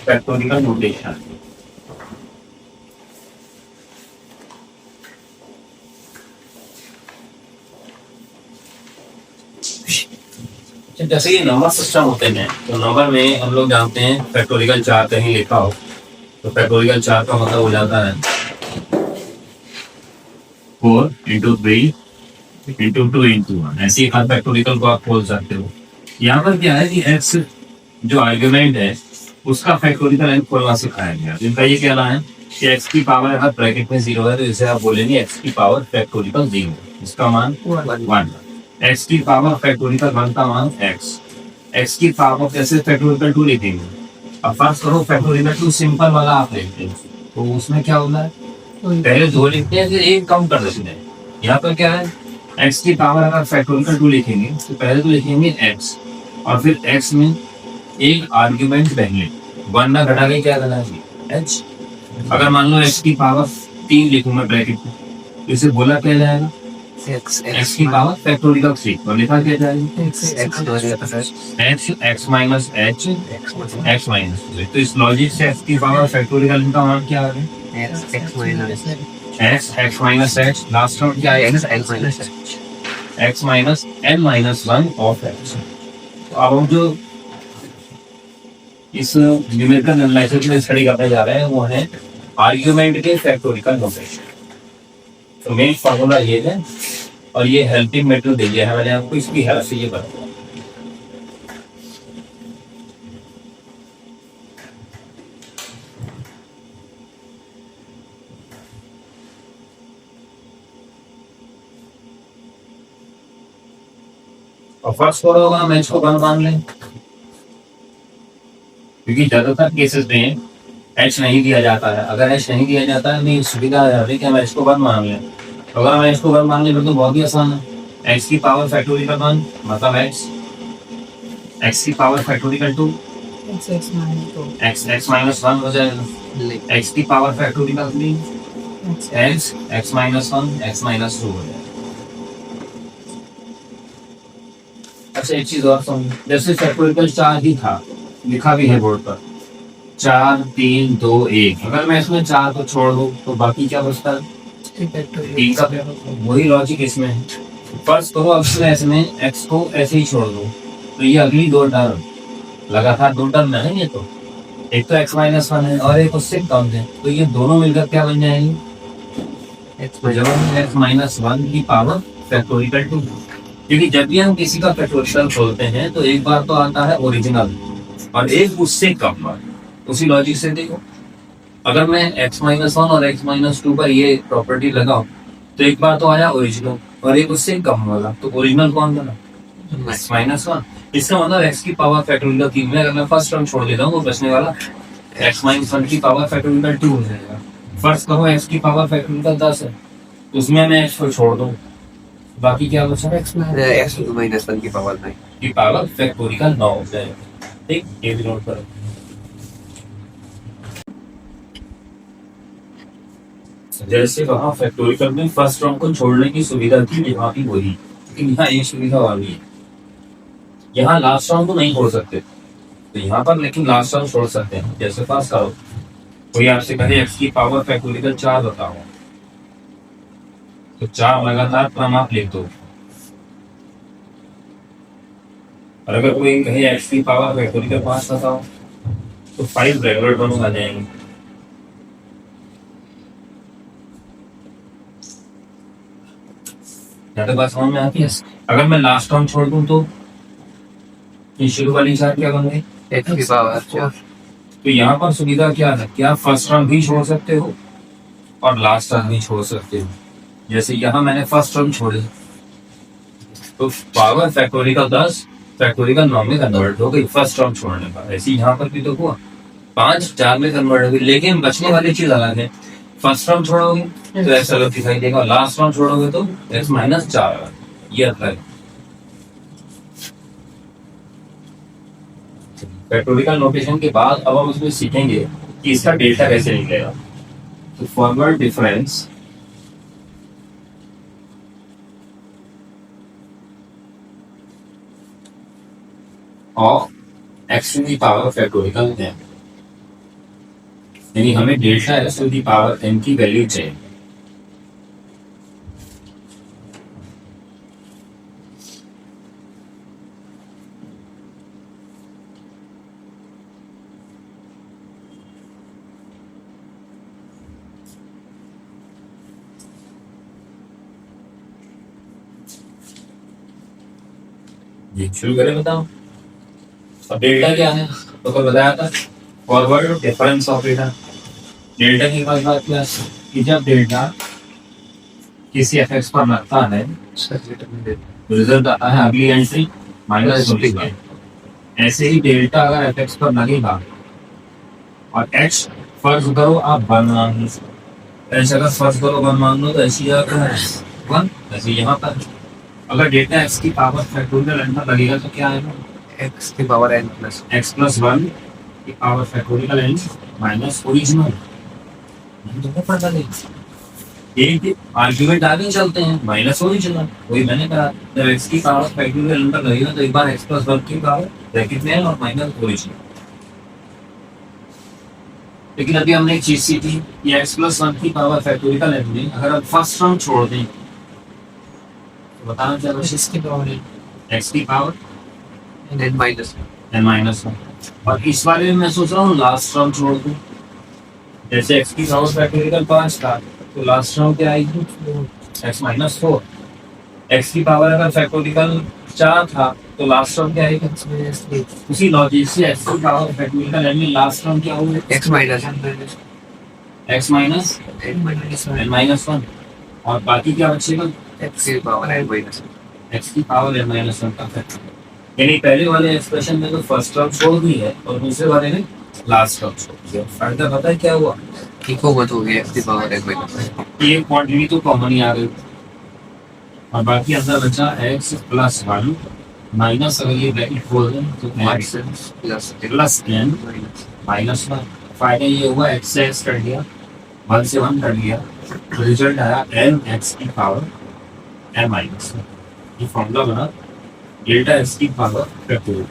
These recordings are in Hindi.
Factorial notation. जैसे ये नंबर सिस्टम होते हैं तो नंबर में हम लोग जानते हैं फैक्टोरियल 4 कहीं लिखा हो तो फैक्टोरियल 4 का मतलब हो जाता है 4 इंटू 3 इंटू 2 इंटू 1। ऐसे ही हर फैक्टोरियल को आप खोल सकते हो। यहाँ पर क्या है कि एक्स जो आर्ग्यूमेंट है उसका फैक्टोरियल एन खोलना सिखाया गया। जिनका ये कहना है कि एक्स की पावर अगर ब्रैकेट में 0 है तो इसे आप बोलेंगे एक्स की पावर फैक्टोरियल 0, इसका मान 1। एक्स की पावर फैक्टोरियल 1 का मान एक्स। एक्स की पावर कैसे फैक्टोरियल 2 लिखेंगे। अब फर्स्ट करो फैक्टोरियल 2 सिंपल वाला आप लिखते हैं तो उसमें क्या होता है पहले 2 लिखते हैं फिर 1 कम कर देते हैं। यहाँ पर क्या है एक्स की पावर अगर फैक्टोरियल 2 लिखेंगे तो पहले तो लिखेंगे एक्स और फिर एक्स में एक आर्ग्यूमेंट पहले 1 ना घटा के क्या करना है एच। अगर मान लो एक्स की पावर 3 लिखूं मैं ब्रैकेट में तो इसे बोला क्या जाएगा एक्स की पावर फैक्टोरियल 3 और लिखा क्या जाएगा x minus H x minus. तो इस लॉजिक से एक्स की पावर फैक्टोरियल का मान क्या आ रहा है X minus H. Last term क्या है X minus N minus 1 of X. तो अब हम जो इस न्यूमेरिकल एनालिसिस में स्टडी करने जा रहे हैं वो है आर्ग्यूमेंट के फैक्टोरियल नोटेशन। तो मेन फार्मूला ये है और ये हेल्पिंग मेथड दे दिया है मैंने आपको, इसकी हेल्प से ये बताया। और फर्स्ट करो होगा मैं इसको 1 मान लें क्योंकि ज्यादातर केसेस में एच नहीं दिया जाता है। अगर एच नहीं दिया जाता है तो सुविधा है कि हम एच को 1 मान लें। अगर हम एच को 1 मान लें फिर तो बहुत ही आसान है। एक्स की पावर फैक्टोरियल 1 मतलब एक्स की पावर फैक्टोरियल 2 एक्स माइनस 1 हो जाएगा। एक्स की power factorial 3 x minus 1 x minus 2 हो जाएगा। अच्छा एक चीज और समझ, जैसे फैक्टोरियल 4 ही था लिखा भी है बोर्ड पर 4 3 2 1। अगर मैं इसमें 4 को छोड़ दूं तो बाकी क्या बचता है 3 का। वही लॉजिक इसमें है। फर्स्ट करो अब इसमें एक्स को ऐसे ही छोड़ दो तो ये अगली 2 टर्म लगातार 2 टर्म है ये तो एक तो एक्स माइनस 1 है और एक उससे कम है तो ये दोनों मिलकर क्या बन जाएंगे एक्स माइनस 1 की पावर फैक्टोरियल 2। क्योंकि जब भी हम किसी का फैक्टोरियल खोलते हैं तो एक बार तो आता है ओरिजिनल और एक उससे कम बार। उसी लॉजिक से देखो अगर मैं x माइनस 1 और x माइनस 2 पर ये प्रॉपर्टी लगाऊं तो एक बार तो आया ओरिजिनल और एक उससे कम वाला। तो ओरिजिनल कौन बना x माइनस 1। इसका मतलब x की पावर फैक्टोरियल 3 में अगर मैं फर्स्ट टर्म छोड़ देता हूँ तो बचने वाला x माइनस 1 की पावर फैक्टोरियल 2 हो जाएगा। फर्स्ट करो x की पावर फैक्टोरियल 10 है उसमें मैं x को छोड़ दूं बाकी क्या बचा x माइनस 1 की पावर फैक्टोरियल 9 हो जाएगा। ठीक ये भी नोट करो। जैसे वहां फैक्टोरियल में फर्स्ट टर्म को छोड़ने की सुविधा थी यहाँ भी वही, लेकिन यहाँ एक सुविधा वाली है यहाँ लास्ट टर्म को नहीं छोड़ सकते तो यहाँ पर लेकिन लास्ट टर्म छोड़ सकते हैं। जैसे फर्स्ट करो कोई आपसे कहे x की पावर फैक्टोरियल 4 बताओ तो 4 लगातार क्रम आप लिख दो। और अगर कोई कहे x की पावर फैक्टोरियल 5 बताओ तो 5 रेगुलर टर्म आ जाएंगे। तो बात समझ में आती है। अगर मैं लास्ट टर्म छोड़ दूं तो ये शुरू वाली 4 क्या बन गई x की पावर 4। तो यहाँ पर सुविधा क्या है कि आप फर्स्ट टर्म भी छोड़ सकते हो और लास्ट टर्म भी छोड़ सकते हो। जैसे यहाँ मैंने फर्स्ट टर्म छोड़ी तो पावर फैक्टोरियल 10 फैक्टोरियल 9 में कन्वर्ट हो गई फर्स्ट टर्म छोड़ने पर। ऐसे यहाँ पर भी तो हुआ 5 4 में कन्वर्ट हो गई लेकिन बचने वाली चीज अलग है। फर्स्ट टर्म छोड़ोगे तो एक्स अलग दिखाई देगा, लास्ट टर्म छोड़ोगे तो एक्स माइनस 4 ये अलग है। फैक्टोरियल नोटेशन के बाद अब हम उसमें सीखेंगे कि इसका डेल्टा कैसे निकलेगा। तो forward difference of X to the power factorial है। यानी हमें delta S to the power N की वैल्यू चाहिए। ये शुरू करें, बताओ। अब डेल्टा क्या है तो कल बताया था, फॉरवर्ड डिफरेंस ऑपरेटर। डेल्टा की बात क्या है कि जब डेल्टा किसी एफ पर लगता है तो रिजल्ट आता है अगली एंट्री माइनस। ऐसे ही डेल्टा अगर एफ पर लगेगा और एच फर्ज करो आप वन मान लो, ऐसे अगर फर्ज करो वन मान लो तो ऐसी जगह है वन, ऐसे यहाँ पर अगर डेल्टा एक्स की पावर फैक्टोरियल एन पर लगेगा तो क्या आएगा, एक्स की power n plus x plus one की power factorial n minus original. एक आर्ग्यूमेंट आगे चलते हैं, माइनस ओरिजिनल वही मैंने कहा। जब एक्स की पावर फैक्टोरियल एन पर लगेगा तो एक बार एक्स प्लस वन की पावर ब्रैकेट में और माइनस ओरिजिनल। लेकिन अभी हमने एक चीज सीखी कि एक्स प्लस वन की पावर फैक्टोरियल एन में अगर हम फर्स्ट टर्म छोड़ दें तो बताना क्या बचे, इसकी पावर एक्स की power N minus N minus one. और इस वाले में मैं सोच रहा हूँ लास्ट टर्म छोड़ दूं, जैसे एक्स की पावर फैक्टोरियल 5 था तो लास्ट टर्म क्या आएगी, एक्स माइनस 4। एक्स की पावर अगर फैक्टोरियल 4 था तो लास्ट टर्म क्या आएगा, उसी लॉजिक से एक्स की पावर फैक्टोरियल एन में लास्ट टर्म क्या होगा, X minus X minus N minus one. और बाकी क्या बचेगा, एक्स की पावर एन माइनस एक्स की पावर एन माइनस वन का फैक्टर। यानी पहले वाले एक्सप्रेशन में तो फर्स्ट टर्म छोड़ दी है और दूसरे वाले में लास्ट टर्म छोड़ दिया। फायदा पता है क्या हुआ, इको मत हो गया एक्स की पावर एन माइनस ये क्वांटिटी तो कॉमन ही आ गई और बाकी अंदर बचा एक्स प्लस वन माइनस, अगर ये ब्रैकेट खोल दें तो minus plus N minus one. फायदा ये हुआ एक्स से एक्स कर दिया, वन से वन कर दिया, तो रिजल्ट आया एन एक्स की पावर एन माइनस वन। ये फॉर्मूला बना डेल्टा एक्स की पावर फैक्टोरियल।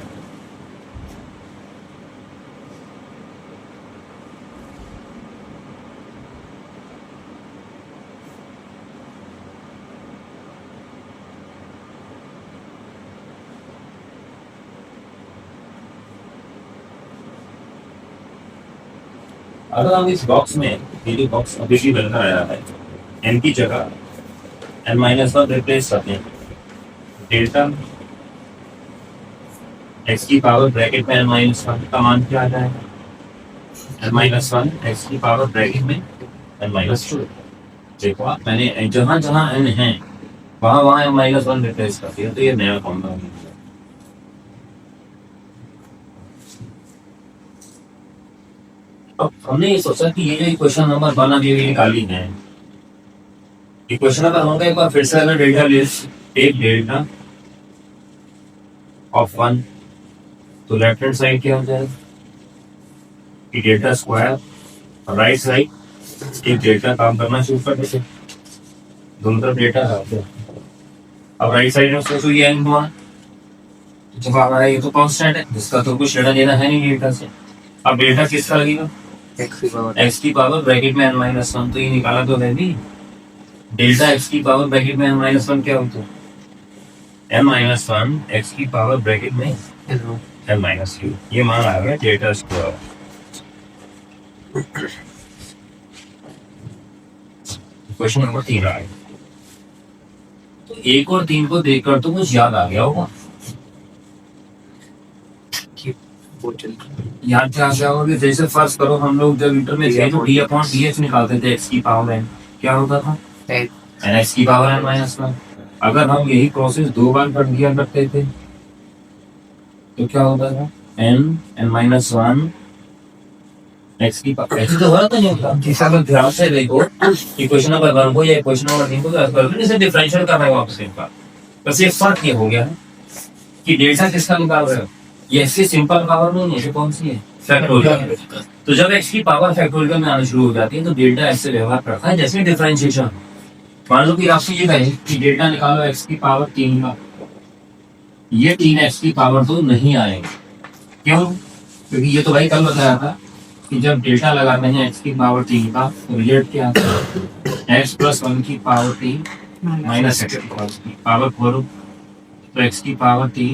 अगर हम इस बॉक्स में ये जो बॉक्स अभी भी बनकर आया है एन की जगह एन माइनस वन रिप्लेस करते हैं, डेल्टा एक्स की पावर ब्रैकेट में एन माइनस वन का मान क्या आ जाएगा, एन माइनस वन एक्स की पावर ब्रैकेट में एन माइनस टू। देखो आप मैंने जहाँ जहाँ एन है वहाँ वहाँ एन माइनस वन रिप्लेस कर दिया तो ये नया फॉर्मूला बन गया। अब हमने ये सोचा कि ये जो इक्वेशन नंबर वन अभी निकाली है, इक्वेशन नंबर वन का एक बार फिर से अगर डेल्टा ले, टेक डेल्टा ऑफ वन तो लेफ्ट हैंड साइड क्या हो जाएगा कि डेल्टा स्क्वायर और राइट साइड एक डेल्टा काम करना शुरू कर देते, दोनों तरफ डेल्टा है। अब राइट साइड में सोचो ये एन हुआ तो हमारा ये तो कांस्टेंट है जिसका तो कुछ लेना देना है नहीं डेल्टा से। अब डेल्टा किसका लगेगा, एक्स की पावर ब्रैकेट में एन माइनस वन, तो ये निकाला तो है नहीं, डेल्टा एक्स की पावर ब्रैकेट में एन माइनस वन क्या होता है, एन माइनस वन एक्स की पावर ब्रैकेट में एन माइनस टू। ये मान आ गया डेल्टा स्क्वायर। क्वेश्चन नंबर 3 आ गया। तो एक और 3 को देखकर तो कुछ याद आ गया होगा, याद क्या होगा, जैसे फर्स्ट करो हम लोग जब इंटर में थे तो डी अपॉन डी एक्स निकालते थे, एक्स की पावर एन क्या होता था, एन एक्स की पावर एन माइनस वन। अगर हम यही प्रोसेस 2 बार कर दिया करते थे तो क्या होता था, N N minus one X की पावर, ऐसे तो हो रहा था नहीं होता। जिस अगर ध्यान से देखो इक्वेशन नंबर 1 को या इक्वेशन नंबर 3 को तो इसे डिफरेंशियल कर रहे हो वापस एक बार, बस ये फर्क ये हो गया है कि डेल्टा किसका निकाल रहे हो, ये ऐसी सिंपल पावर नहीं है, ये कौन सी है, फैक्टोरियल। तो जब एक्स की पावर फैक्टोरियल में आना शुरू हो जाती है तो डेल्टा एक्स से व्यवहार करता है जैसे डिफरेंशिएशन। मान लो कि आपसे ये कहे कि डेल्टा निकालो एक्स की पावर 3 का, ये 3 एक्स की पावर तो नहीं आएगा, क्यों, क्योंकि ये तो भाई कल बताया था कि जब डेल्टा लगाते हैं एक्स की पावर टी का तो रिजल्ट क्या आता है, एक्स प्लस वन की पावर टी माइनस एक्स की पावर फोर, तो एक्स की power T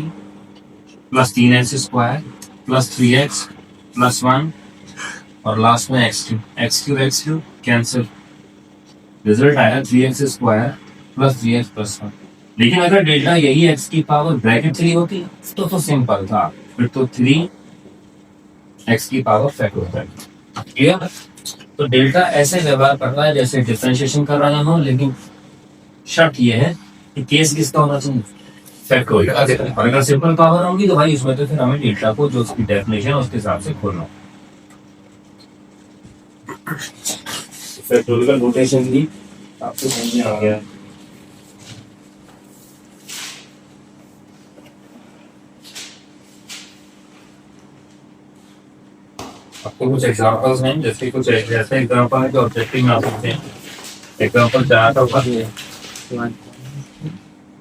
plus 3x² plus 3x plus 1 और लास्ट में x³ कैंसिल, रिजल्ट आया 3x² प्लस 3x प्लस 1। लेकिन अगर डेल्टा यही x की पावर ब्रैकेट 3 होती तो सिंपल था, फिर तो 3x की पावर फैक्टोरियल। क्लियर? तो डेल्टा ऐसे व्यवहार कर रहा है जैसे डिफरेंशिएशन कर रहा हो, लेकिन शर्त ये है कि केस किसका होना चाहिए, फैक्टोरियल। और अगर सिंपल पावर होगी तो भाई इसमें तो फिर हमें डेल्टा को जो उसकी डेफिनेशन है उसके हिसाब से खोलना। फैक्टोरियल नोटेशन भी आपको समझ में आ गया। आपको कुछ एग्जांपल्स हैं, जैसे कुछ ऐसे एग्जांपल है जो ऑब्जेक्टिव में आ सकते हैं। एग्जांपल 4 का ऊपर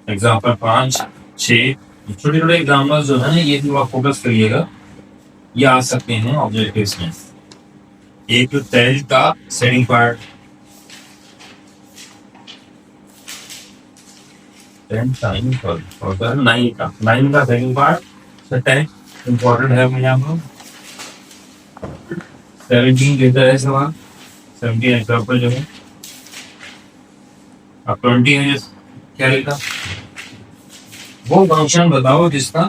एग्जांपल 5, 6 छोटे छोटे एग्जांपल्स जो है ना ये भी आप फोकस करिएगा, ये आ सकते हैं ऑब्जेक्टिव्स में। एक तो 10 का सेटिंग पार्ट, 10 टाइम और 9 का सेटिंग पार्ट, 10 इंपॉर्टेंट है मेरे यहाँ पर। 17 लेता है सवाल, 17 एग्जांपल जो है। अब 20 है क्या लिखा, वो फंक्शन बताओ जिसका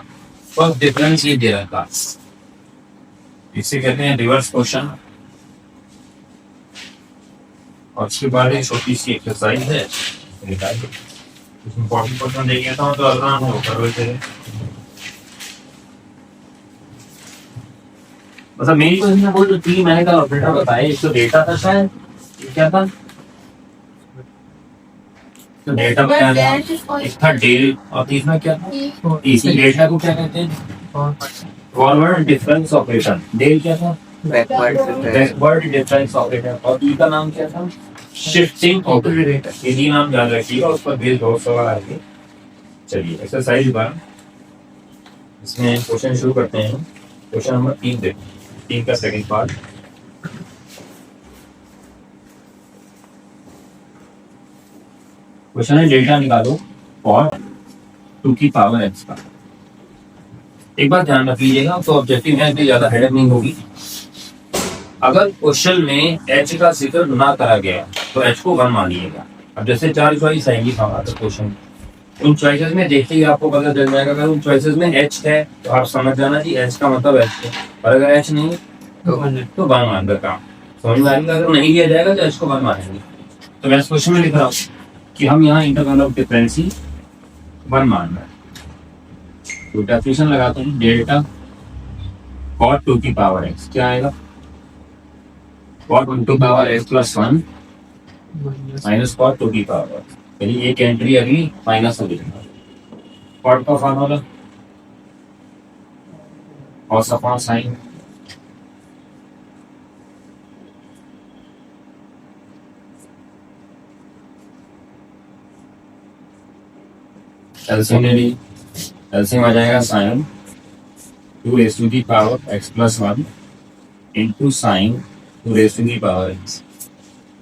फर्स्ट डिफरेंस ये दे रखा, इसे कहते हैं रिवर्स क्वेश्चन। और उसके बाद एक छोटी सी एक्सरसाइज है, इम्पोर्टेंट क्वेश्चन देख लेता हूँ तो आसान हो कर वैसे। मतलब मेरी को इसमें वो जो 3 मैंने का ऑपरेटर बताया, एक तो डेटा था शायद, क्या था तो डेटा में क्या था, एक था डेल और तीसरा क्या था, इसमें डेटा को क्या कहते हैं, फॉरवर्ड डिफरेंस ऑपरेटर। डेल क्या था, बैकवर्ड डिफरेंस ऑपरेटर। और ई का नाम क्या था, शिफ्टिंग ऑपरेटर। ये नाम याद रखिएगा, उस पर बेस्ड बहुत सवाल आएंगे। चलिए एक्सरसाइज बार, इसमें क्वेश्चन शुरू करते हैं। क्वेश्चन नंबर 3 देखो, 3 का सेकंड पार्ट। क्वेश्चन है डेल्टा निकालो फॉर 2 की पावर x का। एक बात ध्यान रख लीजिएगा, तो ऑब्जेक्टिव है, ज्यादा हेडेक नहीं होगी। अगर क्वेश्चन में h का जिक्र ना करा गया तो h को 1 मान लीजिएगा। अब जैसे 4 चॉइस आएंगी हमारे क्वेश्चन, उन चॉइसेस में देखते ही आपको पता चल जाएगा। अगर उन चॉइसेस में h है तो आप समझ जाना कि h का मतलब h है, और अगर h नहीं तो 1 मान देता काम समझ में आएगा। अगर नहीं दिया जाएगा तो h को 1 मानेंगे। तो मैं इस क्वेश्चन में लिख रहा हूँ कि हम यहाँ इंटरवल ऑफ डिफरेंस 1 मान रहे हैं। तो डेफिनेशन लगाते हैं, डेल्टा cot 2 की पावर x क्या आएगा, cot 2 की power x plus 1 minus cot 2 की पावर, यानी एक एंट्री अगली माइनस हो जाएगा। cot का formula cos upon sine, LCM ले ली, एलसीएम आ जाएगा sine 2 raise to the power x plus 1 into sine 2 raise to the power x,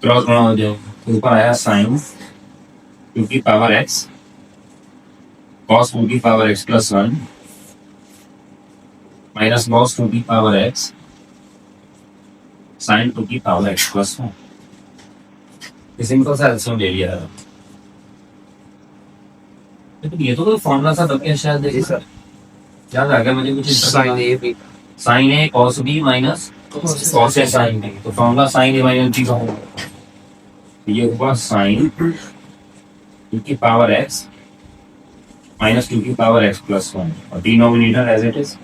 cross गुणा हो जाएगा। तो ऊपर आया साइन 2 की पावर x कॉस 2 की power x plus 1 minus cos 2 की पावर x साइन 2 की पावर x प्लस 1। सिंपल सा एलसीएम ले लिया है। तो ये तो कोई फॉर्मूला सा दबके शायद देखिए सर, याद आ गया मुझे कुछ sign A cos B minus cos A sine B. तो फॉर्मूला साइन ए माइनस बी का होगा, ये हुआ साइन 2 की पावर x माइनस 2 की पावर x प्लस 1 और डिनोमिनेटर एज इट इज।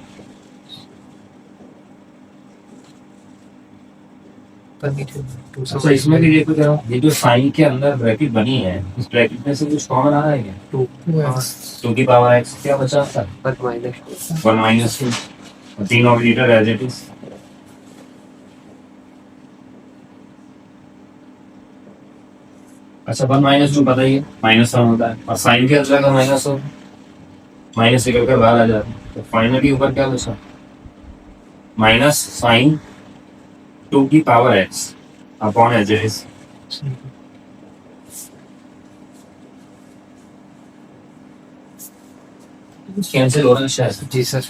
अच्छा इसमें भी देखो जरा, ये जो साइन के अंदर ब्रैकेट बनी है, इस ब्रैकेट में से कुछ कॉमन आ रहा है क्या, 2 की पावर x क्या बचा था 1 माइनस 2 और डिनोमिनेटर एज इट इज। अच्छा 1 माइनस 2 पता ही है माइनस 1 होता है, और साइन के अंदर का माइनस हो माइनस निकल कर बाहर आ जाता है। तो फाइनली ऊपर क्या बचा, माइनस साइन 2 की power x upon H is cancel हो रहा है शायद। जी सर।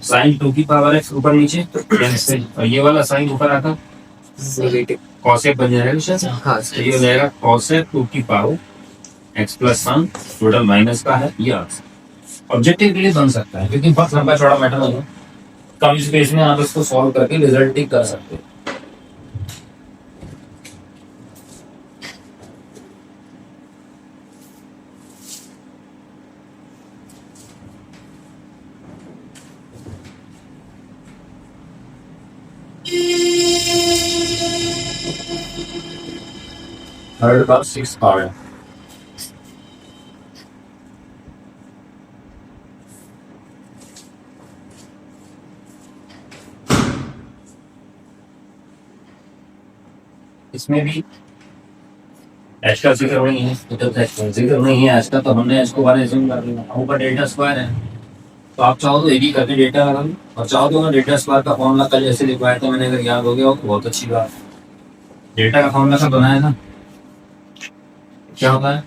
साइन 2 की पावर x ऊपर नीचे कैंसिल, और ये वाला साइन ऊपर आता नेगेटिव। कॉसेक बन जाएगा शायद। हाँ तो ये हो जाएगा कॉसेक 2 की power x plus 1 total minus का है ये आंसर। ऑब्जेक्टिव के लिए बन सकता है क्योंकि बहुत लंबा चौड़ा मैटर नहीं है, कम स्पेस में आप इसको सॉल्व करके रिजल्ट ठीक कर सकते हो। थर्ड का 6 पावर इसमें भी एच का जिक्र नहीं है, जिक्र नहीं है एच का, तो हमने एच को बारे एज्यूम कर लिया। ऊपर डेल्टा स्क्वायर है तो आप चाहो तो एक ही करके डेल्टा लगा लो, और चाहो तो डेल्टा स्क्वायर का फॉर्मूला कल जैसे लिखवाया था मैंने, अगर याद हो गया हो तो बहुत अच्छी बात। डेल्टा का फॉर्मूला का बनाया ना, क्या होता है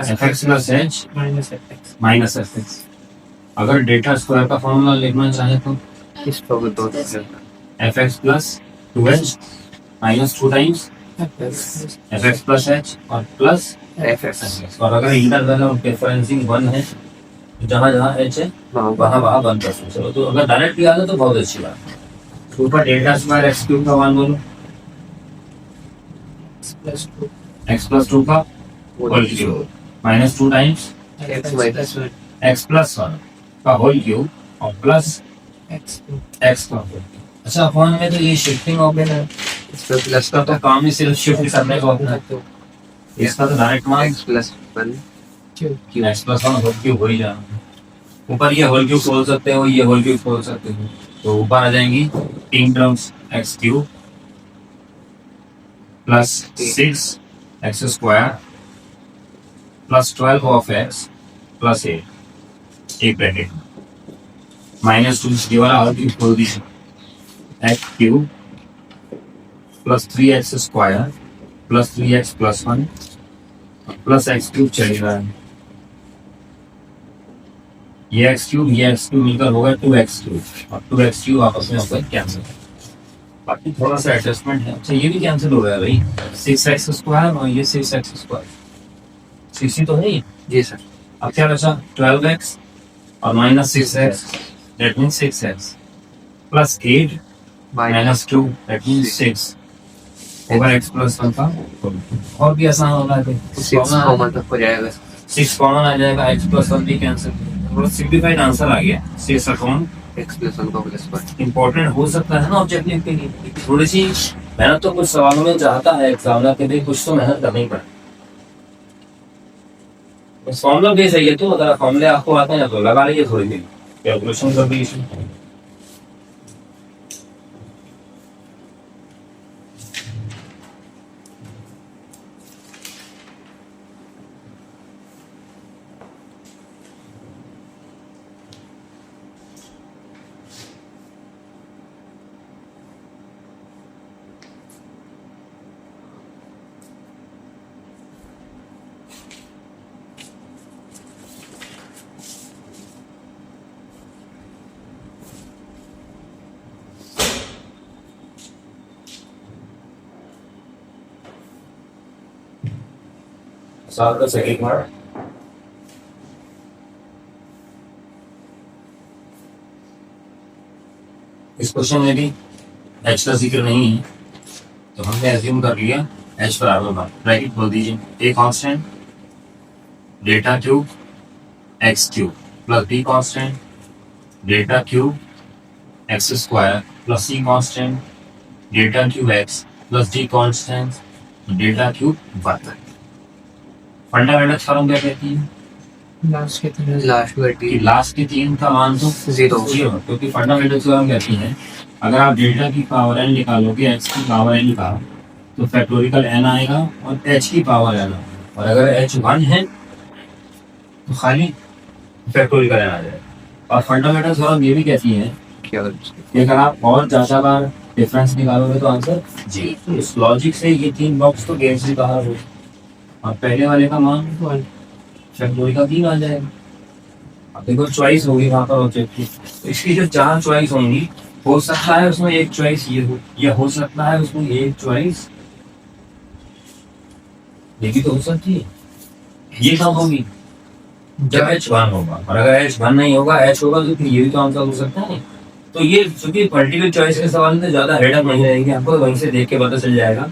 F x plus H minus F x. अगर डेल्टा स्क्वायर का फॉर्मूला लिखना चाहे तो इस पर दो F x plus 2h minus 2 times F x plus H और प्लस एफ एक्स। और अगर इंटरवल और डिफरेंसिंग 1 है तो जहाँ जहाँ एच है वहाँ 1 कर सकते हो। तो अगर डायरेक्ट किया तो बहुत अच्छी बात है। ऊपर डेल्टा स्क्वायर एक्स क्यूब का मान बोलो, एक्स प्लस 2 का whole cube minus 2 times X minus X plus 1 का होल क्यूब और प्लस एक्स का होल क्यूब। अच्छा अपॉन में तो ये शिफ्टिंग ऑपरेटर है, इस पर प्लस इसका तो काम ही सिर्फ शिफ्ट करने का होता है। इसका तो डायरेक्ट मान एक्स प्लस 1 क्यों एक्स प्लस 1 होल क्यूब हो ही जाना। ऊपर ये होल क्यूब खोल सकते हो, ये होल क्यूब खोल सकते हो, तो ऊपर आ जाएंगी 3 terms x cube plus 6 x square plus 12 of x plus 8 एक ब्रैकेट माइनस 2 ये वाला होल क्यूब खोल दीजिए, x cube plus 3x square plus 3x plus 1 plus x cube चलेगा। ये एक्स क्यूब मिलकर होगा 2x क्यूब और 2x क्यूब आपस में होगा कैंसिल। बाकी थोड़ा सा एडजस्टमेंट है। अच्छा ये भी कैंसिल हो गया भाई, 6x स्क्वायर और ये 6x स्क्वायर 60 तो है ही। जी सर। अब क्या बचा 12x और minus 6x that means 6x plus 8 minus 2 that means 6 over x plus 1 का और भी आसान होगा। 6 कॉमन तक हो जाएगा। 6 कॉमन आ जाएगा, x प्लस 1 भी कैंसिल, थोड़ा सिंपलीफाइड आंसर आ गया 6 अपॉन एक्स प्लस 1 का प्लस 1। इम्पोर्टेंट हो सकता है ना ऑब्जेक्टिव के लिए, थोड़ी सी मेहनत तो कुछ सवालों में चाहता है एग्जामिनर के लिए, कुछ तो मेहनत करनी पड़े। फॉर्मूला भी सही है, तो अगर फॉर्मूले आपको आते हैं तो लगा लीजिए, थोड़ी देर कैलकुलेशन कर लीजिए। साल का सेकंड पार्ट इस क्वेश्चन में भी एच का जिक्र नहीं है, तो हमने एज्यूम कर लिया एच बराबर ब्रैकेट बोल दीजिए A constant data cube X cube plus B constant data cube X square plus C constant data cube X plus D constant data cube Y. Fundamental theorem क्या कहती है? लास्ट की 3 का मान तो 0, क्योंकि फंडामेंटल थ्योरम कहती है अगर आप डेल्टा की पावर n निकालोगे x की पावर n का तो फैक्टोरियल n आएगा और h की पावर n, और अगर h 1 है तो खाली फैक्टोरियल n आ जाएगा। और फंडामेंटल थ्योरम ये भी कहती है कि अगर आप और ज्यादा बार डिफरेंस निकालोगे तो आंसर जी। इस लॉजिक से ये 3 बॉक्स तो गेम से बाहर हो। और पहले वाले का मान 1, फैक्टोरियल का 3 आ जाएगा। अब देखो चॉइस होगी वहाँ पर ऑब्जेक्ट की, तो इसकी जो 4 चॉइस होंगी, हो सकता है उसमें एक चॉइस ये हो, या हो सकता है उसमें एक चॉइस ये भी तो हो सकती है। ये कब होगी? जब H1 होगा, और अगर H1 नहीं होगा, H होगा, तो फिर ये भी तो आंसर हो सकता है। तो ये चूंकि मल्टीपल चॉइस के सवाल में ज्यादा हेडअप नहीं रहेगी, आपको वहीं से देख के पता चल जाएगा।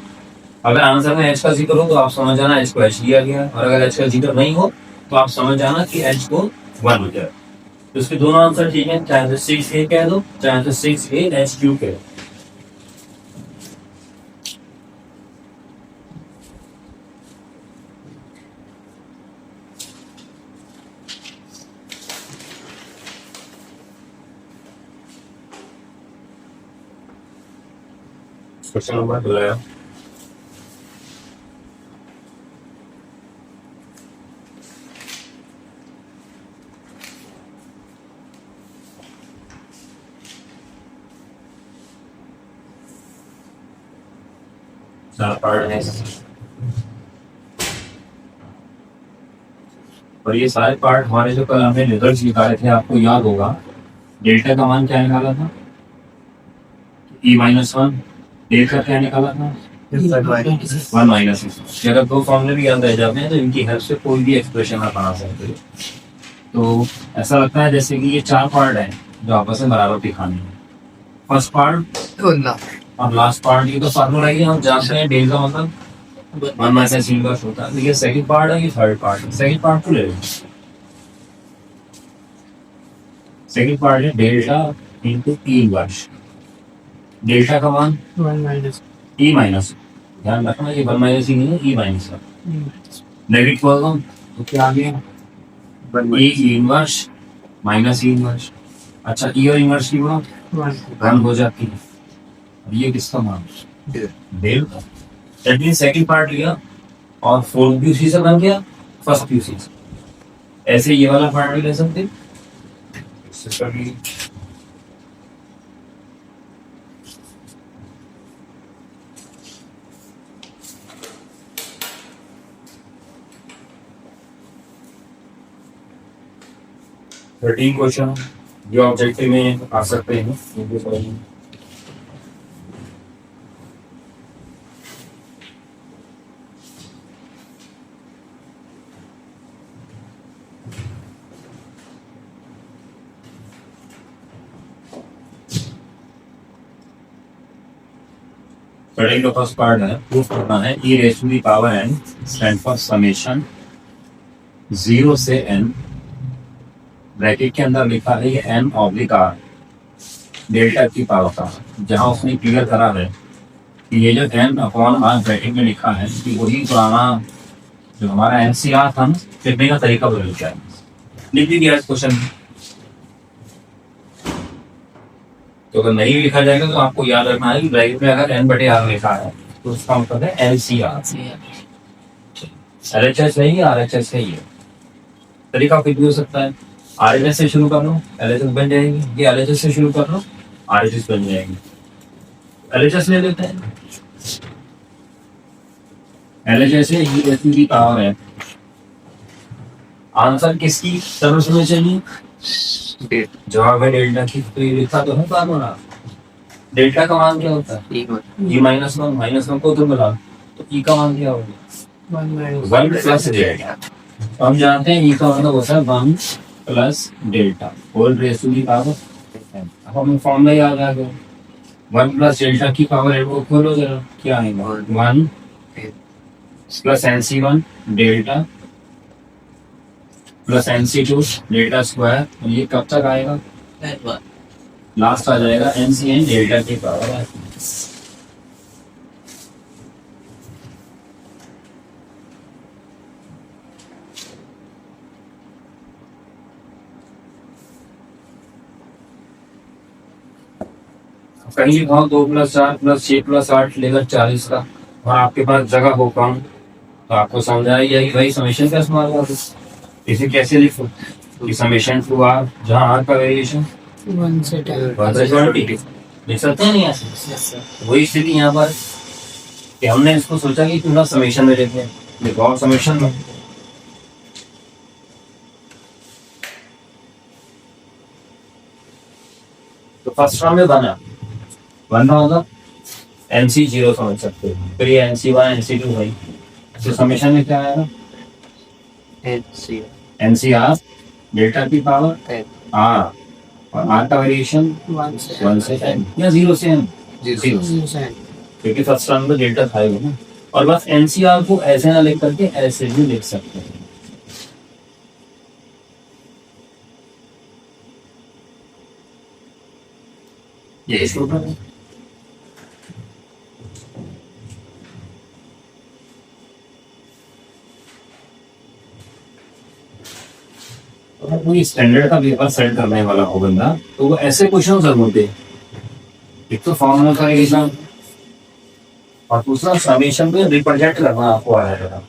अगर आंसर में H का जिक्र हो तो आप समझ जाना H को H लिया गया, और अगर H का जिक्र नहीं हो तो आप समझ जाना कि H को 1 हो जाए। तो इसके दोनों आंसर ठीक है, चाहे तो 6A कह दो, चाहे तो 6A H2 कह दो। क्वेश्चन नंबर 12 पार्ट है, और ये सारे पार्ट हमारे जो कल हमने रिजल्ट निकाले थे, आपको याद होगा डेल्टा का मान क्या निकाला था? E-1। डेल्टा क्या निकाला था? 1 माइनस। अगर 2 फॉर्मूले भी याद रह जाते हैं तो इनकी हेल्प से कोई भी एक्सप्रेशन आप बना सकते हो। तो ऐसा लगता है जैसे कि ये 4 पार्ट है जो आपस में बराबर दिखाने हैं। फर्स्ट पार्ट और लास्ट पार्ट, ये तो फार्मूला ही हम जानते हैं, डेल का मतलब 1 माइनस इनवर्स होता है। तो ये सेकंड पार्ट है, ये थर्ड पार्ट है। सेकंड पार्ट को ले लो। सेकंड पार्ट है डेल्टा इनटू ई इनवर्स। डेल्टा का मान 1 माइनस ई माइनस, ध्यान रखना ये 1 माइनस ही नहीं है, ई माइनस है। नेगेटिव कॉलम तो क्या आ गया? ई इनवर्स माइनस ई इनवर्स। अच्छा, ई और इनवर्स की बात 1 हो जाती है। अब ये किसका मान? डेल का। दैट मींस सेकंड पार्ट लिया और फोर्थ भी उसी से बन गया, फर्स्ट भी उसी से। ऐसे ये वाला पार्ट भी ले सकते हैं। इससे कर लीजिए। थर्टीन क्वेश्चन जो ऑब्जेक्टिव में आ सकते हैं उनको समझिए। पढ़ेंगे। फर्स्ट पार्ट है, प्रूफ करना है e raise to the power n stand for summation 0 से n, ब्रैकेट के अंदर लिखा है ये n ऑब्लिक r डेल्टा की पावर का, जहां उसने क्लियर करा है कि ये जो n अपॉन r ब्रैकेट में लिखा है कि वही पुराना जो हमारा NCR था ना, लिखने का तरीका बदल गया है। लिख दीजिए आज क्वेश्चन। तो अगर नहीं लिखा जाएगा तो आपको याद रखना है कि ब्रैकेट में अगर n/r लिखा है तो उसका मतलब है LCR। LHS नहीं है, RHS है। ये तरीका फिर भी हो सकता है। RHS से शुरू कर लो, LHS बन जाएगी। ये LHS से शुरू कर लो, RHS बन जाएगी। LHS ले लेते हैं। LHS है e raise to the power है। आंसर किसकी तरफ से चाहिए? जवाब है डेल्टा की। तो ये लिखा तो है फार्मूला। डेल्टा का मान क्या होता है? e माइनस 1, माइनस 1 को तो मिला, तो e का मान क्या होगा? 1 प्लस डेल्टा। तो हम जानते हैं e का मतलब होता है 1 plus delta whole raise to the power. अब हमें फॉर्मूला याद आ गया। 1 प्लस डेल्टा की पावर है, वो खोलो जरा, क्या आएगा? 1 plus NC1 delta plus NC2 delta square, और ये कब तक आएगा? लास्ट आ जाएगा NCN डेल्टा की पावर। कहीं लिखा 2 प्लस 4 प्लस 6 प्लस 8 लेकर 40 का, और आपके पास जगह हो कम, तो आपको समझाया गया कि भाई समेशन का इस्तेमाल करो। इसे कैसे लिखो कि समेशन टू r, जहाँ r का वेरिएशन 1 से 10 1 से 20, देख सकते हैं नहीं ऐसे वही स्थिति यहाँ पर कि हमने इसको सोचा कि क्यों ना समेशन में लेते हैं। देखो और समेशन में तो फर्स्ट टर्म में बना होगा एनसी जीरो समझ सकते हो, फिर ये एनसी वन एनसी टू भाई, तो समेशन में क्या आएगा NC एनसी आर डेल्टा की पावर N आर और आर का वेरिएशन 1 से n या 0 से n 0 क्योंकि फर्स्ट टर्म में डेल्टा था ही ना। और बस एनसीआर को ऐसे ना लिख करके ऐसे भी लिख सकते हैं। ये इसको करें। अगर कोई स्टैंडर्ड का पेपर सेट करने वाला हो बंदा तो वो ऐसे क्वेश्चन जरूर दे, एक तो फॉर्मूला का एग्जाम और दूसरा समेशन पे रिप्रेजेंट करना आपको आया है।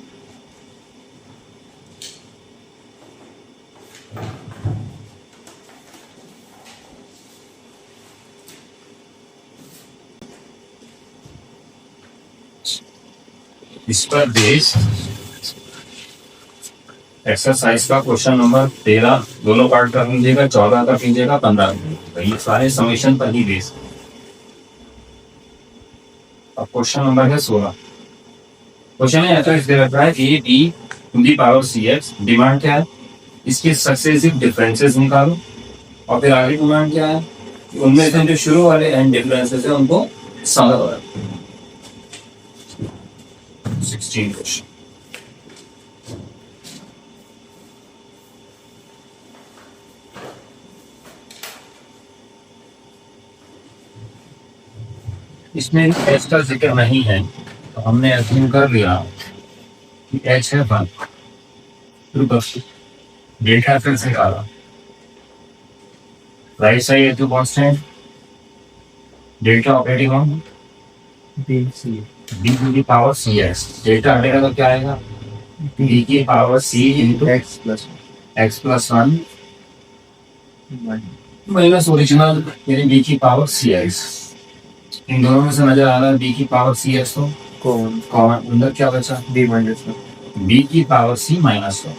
इस पर बेस एक्सरसाइज का क्वेश्चन नंबर 13 दोनों पार्ट कर लीजिएगा, 14 का कीजिएगा, 15 का, ये सारे समेशन पर ही बेस। अब क्वेश्चन नंबर है 16। क्वेश्चन में ऐसा दे रखा है A B to the power C X. Demand क्या है, इसके सक्सेसिव डिफरेंसेस निकालो। और फिर आगे डिमांड क्या है, उनमें से जो शुरू वाले एंड डिफरेंसेस है उनको सॉल्व करो। 16 क्वेश्चन। इसमें एच का जिक्र नहीं है तो हमने एज्यूम कर लिया कि एच है 1। डेल्टा फिर से निकाला, right side to constant, delta operating on b to the power C x. Delta हटेगा तो क्या आएगा, बी की power c into x plus 1 minus original यानी बी की पावर सी एक्स। इन दोनों में से नजर आ रहा है बी की पावर सी एक्स तो कॉमन अंदर क्या बचा, बी की पावर सी माइनस 1।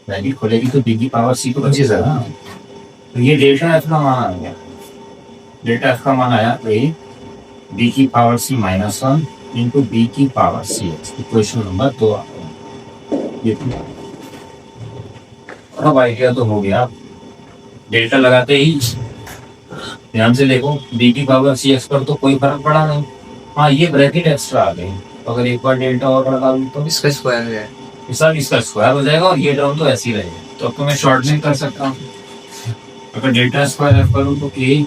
वैल्यू खोलेगी तो बी की पावर सी तो बची सर। तो ये डेल्टा एफ का मान आ गया, डेल्टा एफ का मान आया ए बी की power c minus 1 into B की पावर सी एक्स। इक्वेशन नंबर 2 आ गया। ये अब आइडिया तो हो गया। डेल्टा लगाते ही ध्यान से देखो, बी की पावर सी एक्स पर तो कोई फर्क पड़ा नहीं। हाँ ये ब्रैकेट एक्स्ट्रा आ गई, अगर एक बार डेल्टा और लगा दूं तो इसका स्क्वायर है, इसका स्क्वायर हो जाएगा और ये टर्म तो ऐसे ही रहेगा। तो अब तो मैं शॉर्टनिंग कर सकता हूँ। अगर डेल्टा स्क्वायर एफ करूँ तो ए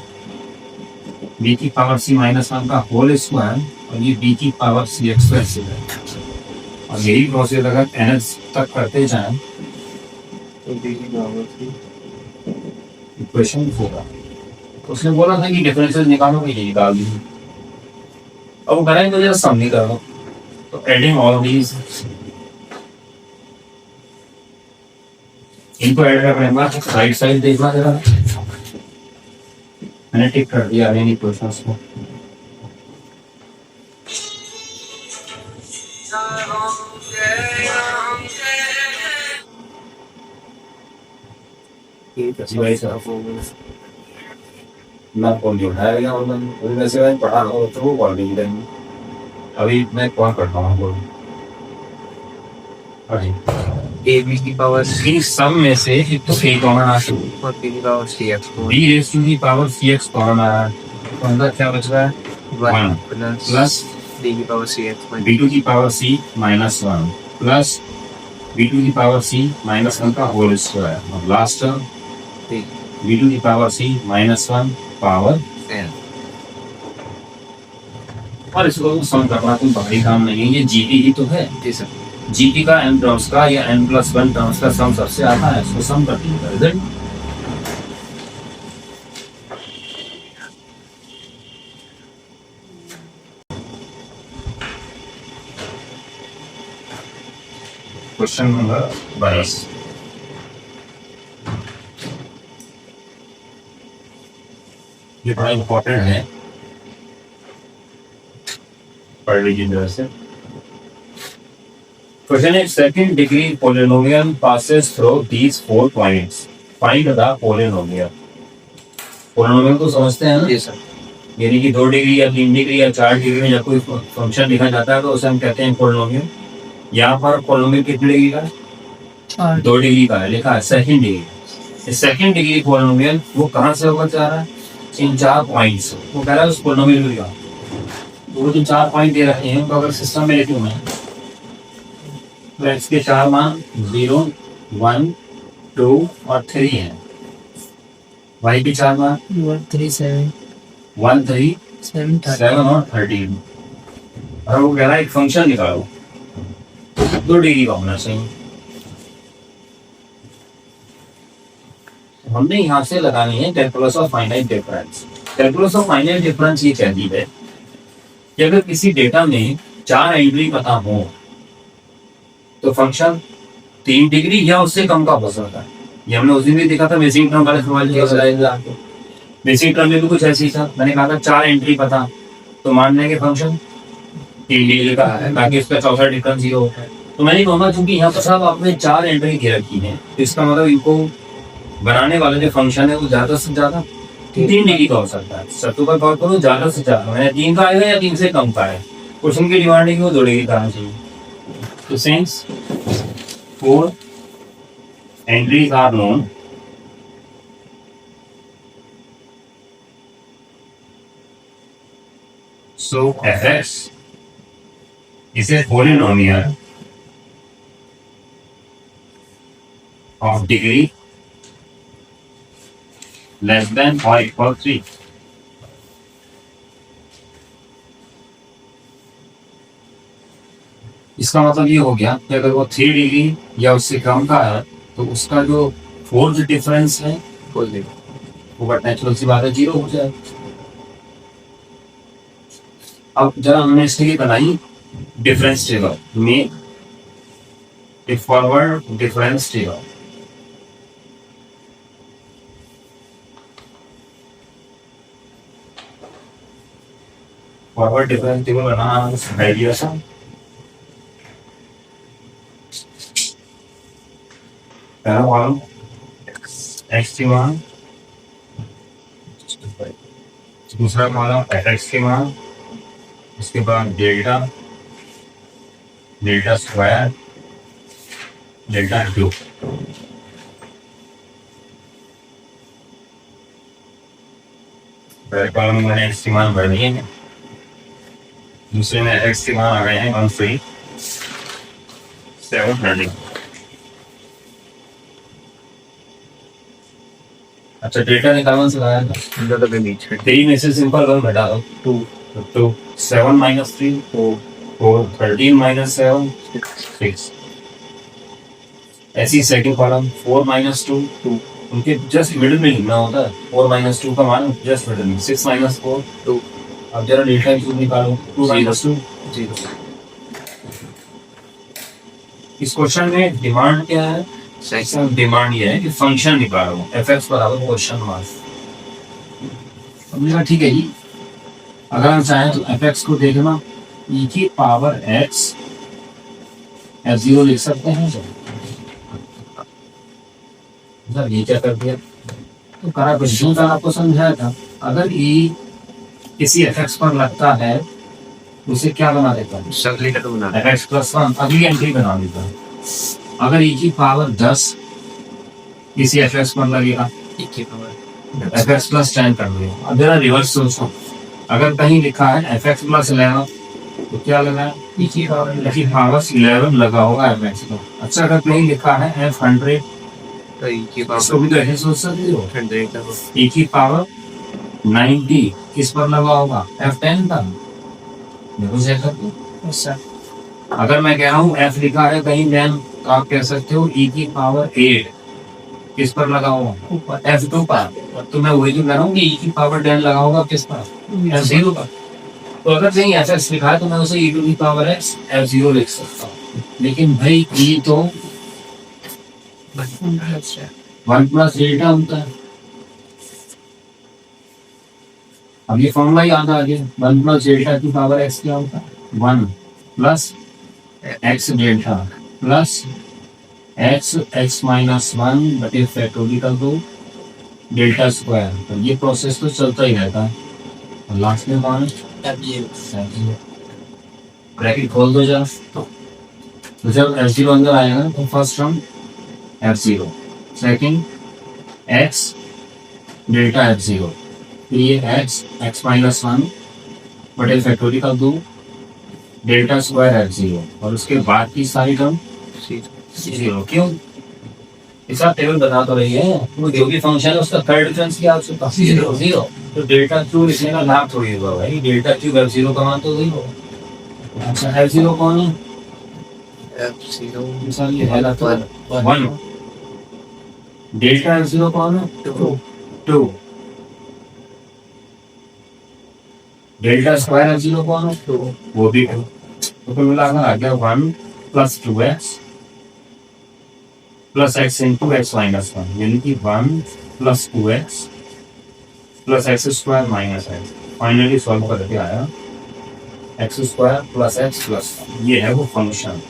बी की पावर सी माइनस 1 का होल स्क्वायर और ये बी की पावर सी एक्स स्क्वायर से रहेगा। और यही प्रोसेस अगर एन एच तक करते जाएं तो बी की पावर सी इक्वेशन होगा। उसने बोला था कि डिफरेंसेस निकालो, के लिए डाल दी। अब वो करेंगे तो जस्ट सम नहीं कर रहा, तो एडिंग ऑल दीज इनको ऐड करने के बाद राइट साइड देखना जरा, मैंने टिक कर दिया एनी क्वेश्चंस को। भाई साहब मैं कॉल नहीं उठाया गया और मैं वैसे मैं पढ़ा रहा हूँ तो वो कॉल नहीं करेंगे। अभी मैं कॉल करता हूँ कॉल। ए बी की पावर इन सब में से एक तो ए कॉमन आ सकती और बी की power C x b raise to the power C x common आ रहा है, तो अंदर क्या बच रहा है 1 प्लस बी की पावर सी एक्स बी टू की power c minus 1 plus b two की पावर सी माइनस 1 का होल स्क्वायर और लास्ट टर्म बी टू की power c minus 1 power n. और इसको सम करना कोई भारी काम नहीं है, ये जीटी ही तो है। जी सर। जीटी का एन टर्म्स का या एन प्लस 1 टर्म्स का सम सबसे आता है, इसको सम कर दीजिएगा। Result question number 22। ये बड़ा इम्पोर्टेंट है, पढ़ लीजिए जरा से। क्वेश्चन है second degree polynomial passes through these 4 points, find the polynomial. Polynomial को समझते हैं ना, जी सर। यानी कि 2 डिग्री या 3 डिग्री या 4 डिग्री में जब कोई फंक्शन लिखा जाता है तो उसे हम कहते हैं पोलिनोमियल। यहाँ पर पोलिनोमियल कितनी डिग्री का है? 2 डिग्री का है, लिखा है second degree. Second degree polynomial वो कहाँ से होकर जा रहा है? इन 4 पॉइंट्स। वो कह रहा है उस पोलिनोमियल का वो जो 4 पॉइंट दे रखे हैं, तो अगर सिस्टम में लिखूँ मैं तो एक्स के 4 मान 0, 1, 2 और 3 हैं। वाई के 4 मान 1 3 7 1 3 7 7 और 13। और वो कह रहा है एक फंक्शन निकालो 2 डिग्री का होना चाहिए। हमने यहाँ से लगानी है calculus of finite difference. Calculus of finite difference ये कहती है कि अगर किसी डेटा में 4 एंट्री पता हो तो फंक्शन 3 डिग्री या उससे कम का हो सकता है। ये हमने उस दिन भी देखा था बेसिक टर्म वाले सवाल किया। बेसिक टर्म में भी कुछ ऐसी था, मैंने कहा था 4 एंट्री पता तो मान लेंगे फंक्शन 3 डिग्री का है, ताकि इसका चौथा डिफरेंस 0 होता है। तो मैंने कहूँगा चूंकि यहाँ पर साहब आपने 4 एंट्री दे रखी है, तो इसका मतलब इनको बनाने वाला जो फंक्शन है वो ज्यादा से ज्यादा 3 डिग्री का हो सकता है। शर्तों पर गौर करो, ज्यादा से ज्यादा मैंने 3 का आएगा या 3 से कम का है। क्वेश्चन की डिमांड है कि वो 2 डिग्री का आना चाहिए। तो since 4 entries are known, so fx is a polynomial of degree less than or equal 3. इसका मतलब ये हो गया कि अगर वो 3 डिग्री या उससे कम का है तो उसका जो फोर्थ डिफरेंस है बोल दे। वो बट नेचुरल सी बात है 0 हो जाए। अब जरा हमने इसके लिए बनाई डिफरेंस टेबल में एक forward difference table. Forward difference table बनाना आइडिया था। पहला कॉलम एक्स की मान, दूसरा कॉलम एफ एक्स की मान, उसके बाद delta, delta square, delta cube. पहले कॉलम में मैंने एक्स की मान भर दिए हैं, दूसरे में एक्स की मान आ गए हैं 1 3 7 30। अच्छा डेल्टा निकालना सिखाया था, दोनों के बीच में 3 में से सिंपल वन घटा दो 2 तो 7 minus 3 4 13 minus 7 6। ऐसी सेकंड कॉलम 4 minus 2 2, उनके जस्ट मिडिल में लिखना होता है। 4 minus 2 का मान जस्ट मिडिल में, 6 minus 4 2। अब जरा डेल्टा क्यूब निकालो 2 minus 2 0। इस क्वेश्चन में डिमांड क्या है? सेकंड डिमांड ये है कि फंक्शन निकालो fx बराबर क्वेश्चन मार्क। हमने कहा ठीक है जी, अगर हम चाहें तो fx को देखना e की पावर x f0 लिख सकते हैं। सर ये क्या कर दिया, तो करा क्वेश्चन का आपको समझाया था, अगर e किसी fx पर लगता है तो उसे क्या बना देता है? अगली का तो बना दे। fx प्लस 1 अगली एंट्री बना देता है। अगर e की पावर 10 किसी fx पर लगेगा, fx प्लस 10 कर दिया। अब जरा रिवर्स सोचो, अगर कहीं लिखा है fx प्लस 11 तो क्या लगा है? e की पावर 11 लगा होगा fx को। अच्छा अगर कहीं लिखा है f100 तो ई की इसको भी तो ऐसे सोच सकते हो, 100 का e की पावर 90 किस पर लगा होगा? f10 पर। देखो चेक करके, अगर मैं कह रहा हूँ f लिखा है कहीं then तो आप कह सकते हो e की पावर 8 किस पर लगा होगा? f2 पर। तो मैं वही तो कह रहा हूँ कि e की पावर 10 लगा होगा किस पर? f0 पर। तो अगर कहीं fx लिखा है तो मैं उसे e to the power x f0 लिख सकता हूँ। लेकिन भाई e तो 1 प्लस डेल्टा होता है, अब ये फॉर्मूला याद आ गया, 1 प्लस डेल्टा की पावर एक्स क्या होता है, 1 plus x delta plus x x minus 1 बटे फैक्टोरियल दो डेल्टा स्क्वायर। तो ये प्रोसेस तो चलता ही रहता है। और लास्ट में कौन है, ब्रैकेट खोल दो जरा। तो जब एफ जीरो अंदर आएगा तो first term F zero, second x delta F zero, फिर ये एक्स एक्स माइनस 1 बटे फैक्टोरियल दो डेल्टा स्क्वायर एफ जीरो, और उसके बाद की सारी टर्म जीरो। क्यों, इसका टेबल बता तो रही है, वो जो भी फंक्शन है उसका थर्ड डिफरेंस क्या हो चुका, जीरो जीरो। तो डेल्टा क्यू लिखने का लाभ थोड़ी होगा भाई, डेल्टा क्यू एफ जीरो का मान तो जीरो। अच्छा एफ जीरो कौन है, F0 मिसाल ये है तो 1, डेल्टा एफ जीरो कौन है, 2, डेल्टा स्क्वायर एफ जीरो कौन है, 2, वो भी 2। तो कुल मिलाकर आ गया 1 plus 2x plus x into x minus 1, यानी कि 1 plus 2x plus x square minus x. Finally solve करके आया x square plus x plus, ये है वो फंक्शन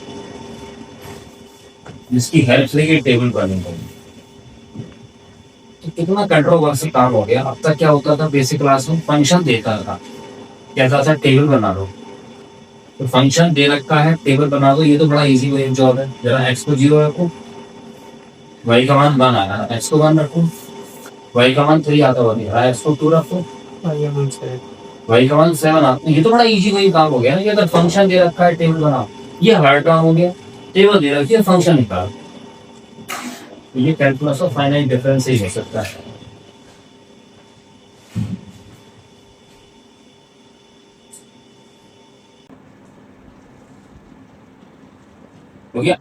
जिसकी हेल्प से ये टेबल बनेगा। तो कितना कंट्रोवर्सी काम हो गया। अब तक क्या होता था, बेसिक क्लास में फंक्शन देता था, कहता था टेबल बना दो। तो फंक्शन दे रखा है, टेबल बना दो, ये तो बड़ा इजी वे जॉब है। जरा एक्स को 0 रखो, वाई का मान 1 आया, एक्स को 1 रखो, वाई का मान 3 आता हुआ, एक्स को 2 रखो, वाई का मान 7 आता। ये तो बड़ा इजी वे काम हो गया ना। ये अगर फंक्शन दे रखा है टेबल बनाओ, ये हार्ड काम हो गया। टेबल दे रखी है, फंक्शन निकाल। तो ये कैलकुलस ऑफ फाइनाइट डिफरेंस ही हो सकता है। हो गया,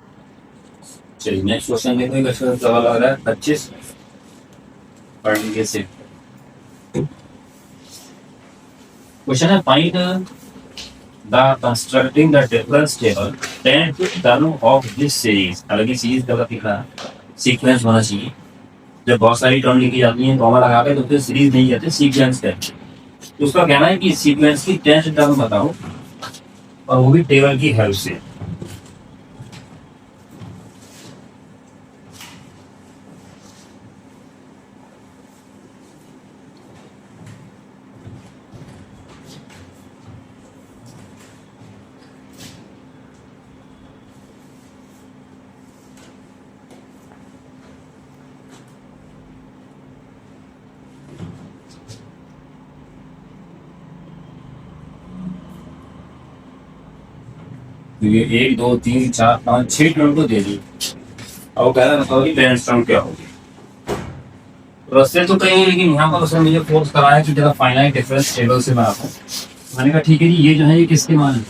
चलिए नेक्स्ट क्वेश्चन देखो। एक अच्छा सवाल आ रहा है 25 पढ़ने से। क्वेश्चन है find the constructing the difference table 10 term of this series. हालांकि सीरीज गलत लिखा है, सीक्वेंस होना चाहिए। जब बहुत सारी टर्म लिखी जाती हैं कॉमा लगा के तो फिर सीरीज नहीं कहते, सीक्वेंस कहते। तो उसका कहना है कि सीक्वेंस की 10 टर्म बताओ, और वो भी टेबल की हेल्प से। तो ये 1 2 3 4 5 6 टर्म को दे दी। अब वो कह रहा बताओ कि 10 टर्म क्या होगी। रस्ते तो कहीं, लेकिन यहाँ पर उसने मुझे फोर्स कराया कि जरा फाइनाइट डिफरेंस टेबल से बनाता हूँ। मैंने कहा ठीक है जी, ये जो है ये किसके मान है,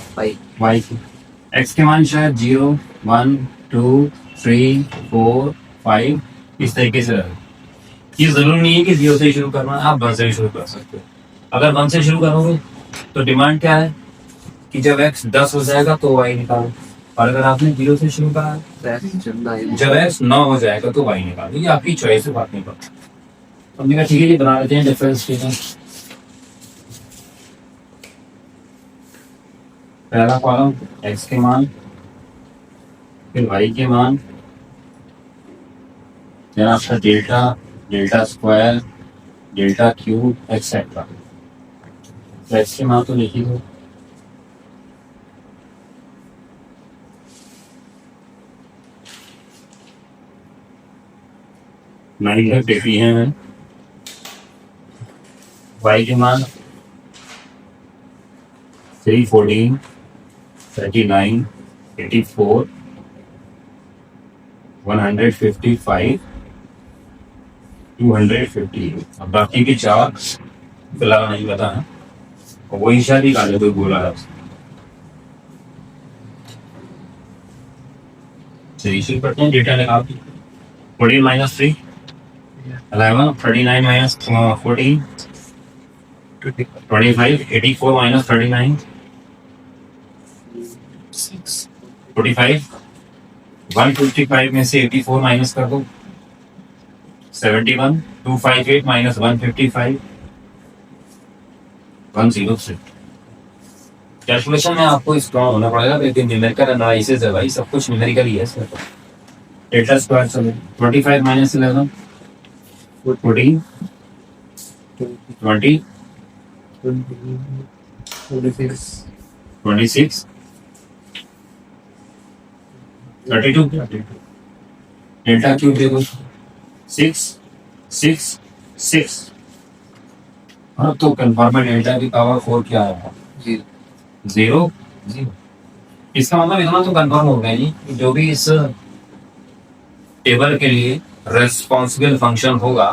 वाई के। एक्स के मान शायद 0 1 2 3 4 5 इस तरीके से रहे। ये जरूरी नहीं है कि 0 से शुरू करना है, आप 1 से भी शुरू कर सकते हो। अगर 1 से शुरू करोगे तो डिमांड क्या है कि जब x 10 हो जाएगा तो y निकालो, और अगर आपने 0 से शुरू करा जब x 9 हो जाएगा तो y निकालो। ये आपकी चॉइस है, बात नहीं पड़ती। हमने कहा ठीक है, ये बना लेते हैं डिफरेंस टेबल। पहला कॉलम x के मान, फिर y के मान, फिर आपका delta, delta square, delta cube etcetera. तो x के मान तो लिखी दो। नाइन है देखी है मैं। y के मान 3 14 39 84 155 250। अब बाकी के 4 फिलहाल नहीं पता है, और वही शायद ही काले कोई बोला है। चलिए शुरू करते हैं। डेटा लगा 14 माइनस 3 11 39 माइनस 14 25 84 माइनस 39 45 155 में से 84 माइनस कर दो 71 258 माइनस 155 103। कैलकुलेशन में आपको स्ट्रॉन्ग होना पड़ेगा, लेकिन न्यूमेरिकल एनालिसिस है भाई, सब कुछ न्यूमेरिकल ही है इसमें तो। डेल्टा स्क्वायर चलो 25 माइनस 11 14 20 26 26 32 डेल्टा क्यूब देखो 6 6 6। हाँ तो कंफर्म है, डेल्टा की पावर 4 क्या है? 0 0। इसका मतलब इतना तो कंफर्म हो गया जी कि जो भी इस टेबल के लिए रेस्पॉन्सिबल फंक्शन होगा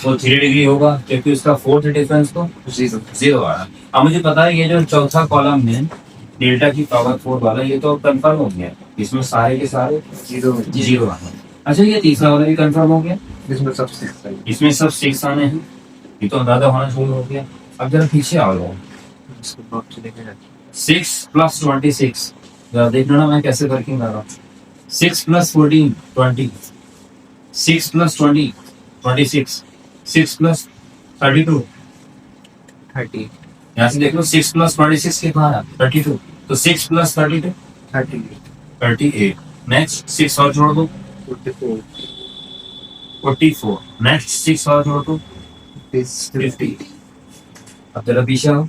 वो 3 डिग्री होगा, क्योंकि उसका फोर्थ डिफरेंस तो 0 आ रहा। अब मुझे पता है ये जो चौथा कॉलम है डेल्टा की पावर 4 वाला, ये तो कंफर्म हो गया, इसमें सारे के सारे 0 आ रहे। अच्छा ये तीसरा वाला भी कंफर्म हो गया, इसमें सब 6 है। इसमें सब 6 आने हैं, ये तो अंदाजा होना शुरू हो गया। अब जरा पीछे आ जाओ, इसको बॉक्स लेके जाते 6 प्लस 26, जरा देखना ना मैं कैसे वर्किंग कर रहा हूँ। 6 प्लस 14 20, 6 प्लस 20 26, 6 प्लस 32, 30 यहाँ से देख लो 6 प्लस 26 कितना है 32, तो 6 प्लस 32 30 38। नेक्स्ट 6 और जोड़ दो 44 44। नेक्स्ट 6 और जोड़ दो 50। अब जरा पीछे आओ,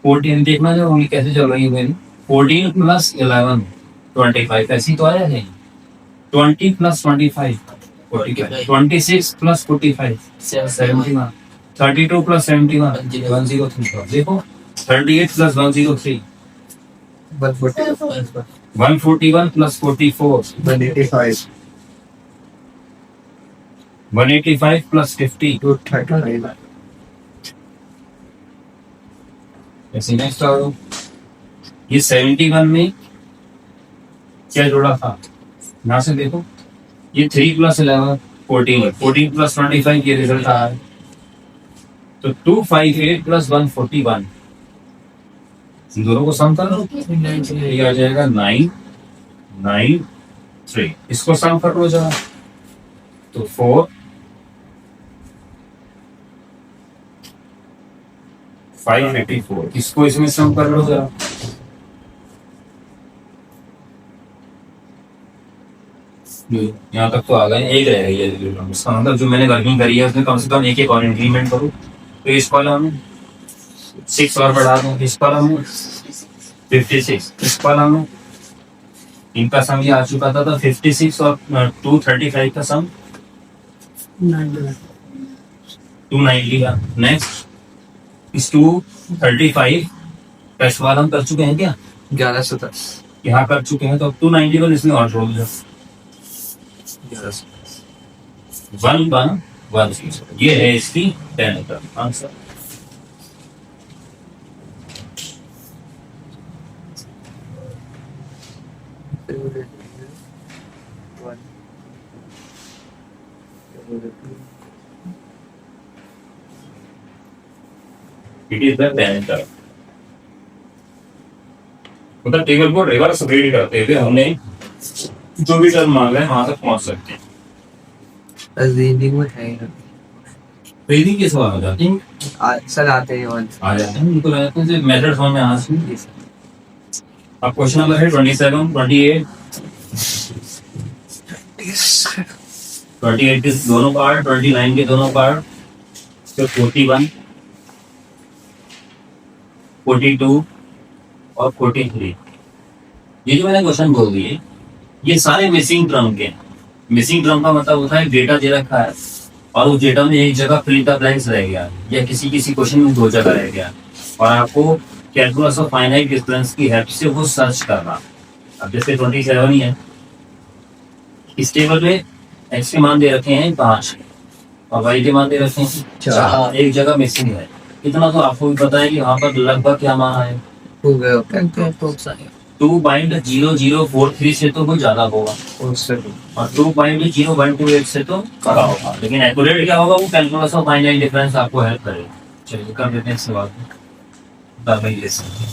14 देखना जो उंगली कैसे चल रही है मेरी। 14 प्लस 11 25, ऐसी तो आया है। 20 प्लस 25 45, 26 प्लस 45 71, 32 प्लस 71 103। देखो 38 प्लस 103 141 प्लस 44 185 185 प्लस 50 235 ऐसे नेक्स्ट आओ, ये 71 में क्या जोड़ा था, यहाँ से देखो ये 3 प्लस 11 14, 14 प्लस 25 ये रिजल्ट आ रहा है, तो 258 प्लस 141 इन दोनों को सम कर लो, ये आ जाएगा 993। इसको सम कर लो जरा, तो 4 584, इसको इसमें सम कर लो जरा, यहाँ तक तो आ गए। एक रह गई है, इसका मतलब जो मैंने वर्किंग करी है उसमें कम से कम एक और इंक्रीमेंट करो, तो इस कॉलम में 6 और बढ़ा दूं, इस कॉलम में 56, इस कॉलम में इनका सम ये आ चुका था, तो 56 और 235 का सम 290 का। नेक्स्ट इस 235 टेस्ट वाला हम कर चुके हैं क्या, 11 से 10 यहाँ कर चुके हैं, तो अब 291 इसमें और जोड़ दो 11 से 1116। ये है इसकी 10 का आंसर। इट इज द 10 का, मतलब टेबल को रिवर्स रीड करते हुए हमने जो भी टर्म मांगा है वहां तक पहुंच सकते हैं। रीडिंग में है रीडिंग के सवाल आ जाते हैं, सर आते हैं और आ जाते हैं, उनको लगता है मेथड समझ में आ सकती है। अब क्वेश्चन नंबर है 27 28 28 के दोनों पार्ट, 29 के दोनों पार्ट, फिर 41 42 और 43। ये जो मैंने क्वेश्चन बोल दिए ये सारे मिसिंग टर्म के। मिसिंग टर्म का मतलब होता है डेटा दे रखा है और उस डेटा में एक जगह फिल द ब्लैंक्स रह गया, या किसी क्वेश्चन में 2 जगह रह गया, और आपको कैलकुलस ऑफ फाइनाइट डिफरेंस की हेल्प से वो सर्च करना। अब जैसे 27 ही है, इस टेबल में एक्स के मान दे रखे हैं 5 और वाई के मान दे रखे हैं 4, एक जगह मिसिंग है। इतना तो आपको भी पता है कि वहां पर लगभग क्या मान आए, हो गया 2.0043 से तो वो ज्यादा होगा और 2.0128 से तो कम होगा, लेकिन एक्यूरेट क्या होगा वो कैलकुलस ऑफ फाइनाइट डिफरेंस आपको हेल्प करेगा। चलिए कर देते हैं सवाल दवाई ले सकते हैं।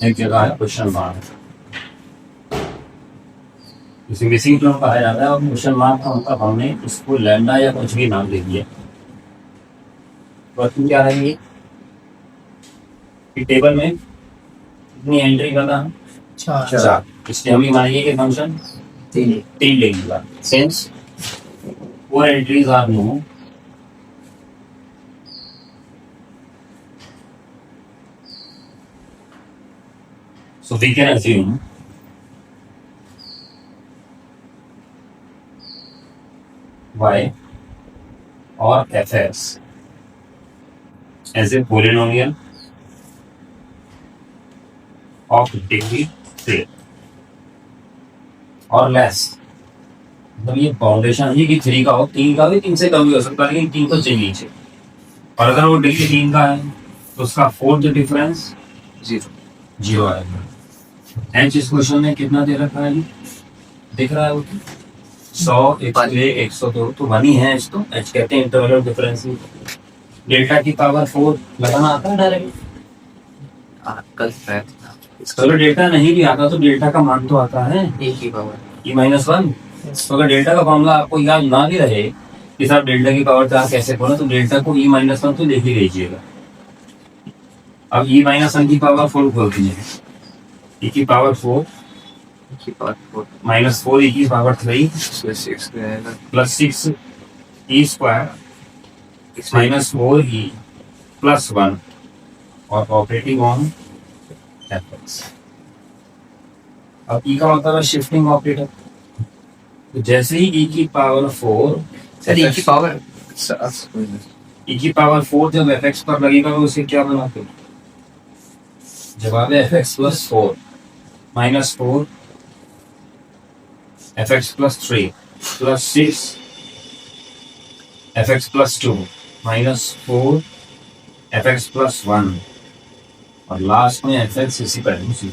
एक जगह है क्वेश्चन मार्क, इसे मिसिंग टर्म कहा जाता है और क्वेश्चन मार्क का मतलब हमने इसको लैम्डा या कुछ भी नाम दे दिया। वर्किंग क्या रहेगी कि टेबल में कितनी एंट्री करना है, चार, इसलिए हम ये मानेंगे कि फंक्शन तीन लेंगे। Since four entries are no, so we can assume y or fs as a polynomial of degree 3 और लेस। मतलब ये फाउंडेशन है कि 3 का हो, 3 का भी 3 से कम भी हो सकता है, लेकिन 3 तो चाहिए नीचे। और अगर वो डिग्री 3 का है तो उसका फोर्थ डिफरेंस 0 आएगा। एच इस क्वेश्चन में कितना दे रखा है, दिख रहा है वो 100, 101, 102 तो 1 ही है। एच तो एच कहते हैं इंटरवल डिफरेंस। डेल्टा की पावर 4 लगाना आता है डायरेक्ट। चलो डेल्टा नहीं भी आता तो डेल्टा का मान तो आता है e -1। तो अगर डेल्टा का फॉर्मूला आपको याद ना भी रहे कि साहब डेल्टा की पावर 4 कैसे खोला, तो डेल्टा को e -1 तो देख ही लीजिएगा। अब e -1 की पावर 4 खोल दीजिए, e की पावर 4 -4 e की power 3 plus 6 e square -4 e plus 1 और ऑपरेटिंग ऑन एफ। अब e का मतलब है शिफ्टिंग ऑपरेटर। तो जैसे ही e की पावर 4 e की पावर 4 जब fx पर लगेगा तो उसे क्या बनाते हो, जवाब है fx plus 4 -4 fx plus 3 plus 6 fx plus 2 -4 fx plus 1 और लास्ट में fx इसी पर उसी।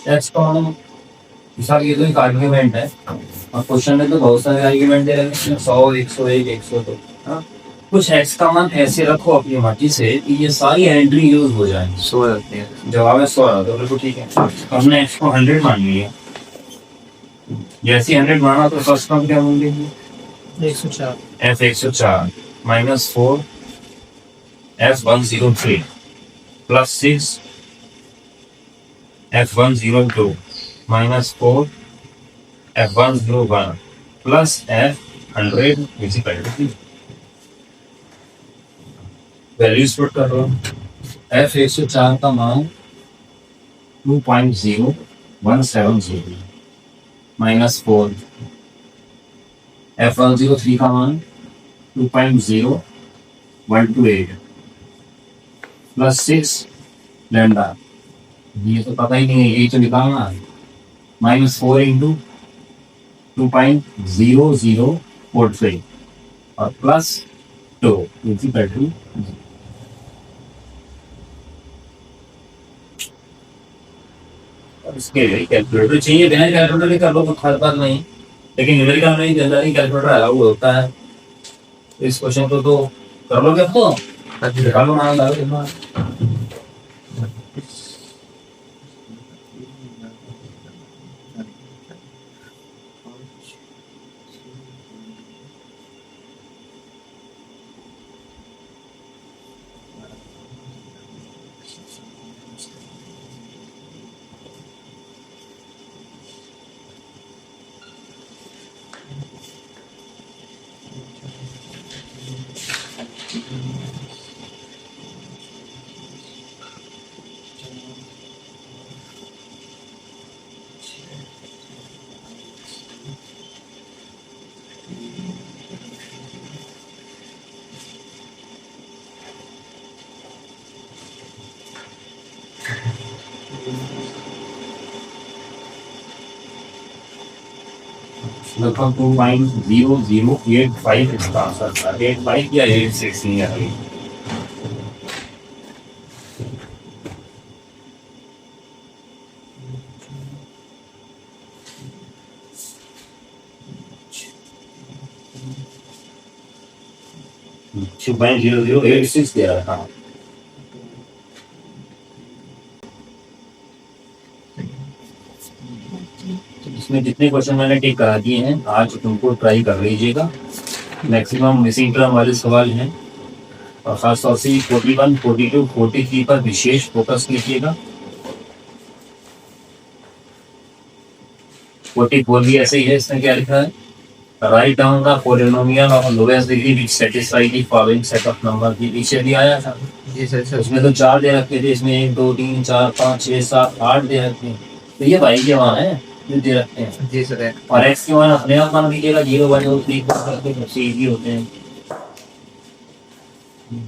x का सर ये तो एक आर्ग्यूमेंट है और क्वेश्चन में तो बहुत सारे आर्ग्यूमेंट दे रहे हैं, 100, 101, 102। हाँ, कुछ x का मान ऐसे रखो अपनी मर्जी से कि ये सारी एंट्री यूज हो जाए। 100 रखते हैं, जवाब है 100। तो बिल्कुल ठीक है। हमने x को 100 मान लिया, जैसे 100 माना तो फर्स्ट टर्म क्या मान लेंगे 104 f 104 -4 f 103 plus 6 f 102 -4 f 101 plus f 100 equal to values put कर दो। f 104 का मान 2.0170 -4 f 103 का मान 2.0128 प्लस 6 लैम्डा, ये तो पता ही नहीं है, यही तो निकालना है। -4 इंटू 2.0043 और प्लस 2 इक्वल टू। इसके लिए कैलकुलेटर चाहिए, बिना कैलकुलेटर के कर लो तो हर बात नहीं, लेकिन न्यूमेरिकल में जनरली कैलकुलेटर अलाउड होता है। इस क्वेश्चन को तो कर लोगे अब तो निकालो ना डालो। लगभग 2.0085 इसका आंसर था, 85 या 86 नहीं है। 2.0086 दे रहा है। इसमें जितने क्वेश्चन मैंने टिक करा दिए हैं आज तुमको ट्राई कर लीजिएगा। मैक्सिमम मिसिंग टर्म वाले सवाल हैं और खासतौर से 41, 42, 43 पर विशेष फोकस कीजिएगा। 44 भी ऐसे ही है। इसमें क्या लिखा है, write down the polynomial of lowest degree which satisfy the following set of number. की पीछे भी आया था, जी सर। उसमें तो 4 दे रखे थे, इसमें 1 2 3 4 5 6 7 8 दे रखे हैं। तो ये भाई के वहाँ है जो दे रखते हैं। जी सर। और एक्स के मान अपने आप मान दीजिएगा 0 1 2 3 4 सबसे इजी होते हैं।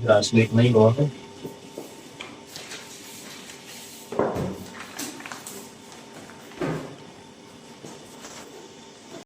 रास्ते इतना ही बहुत है।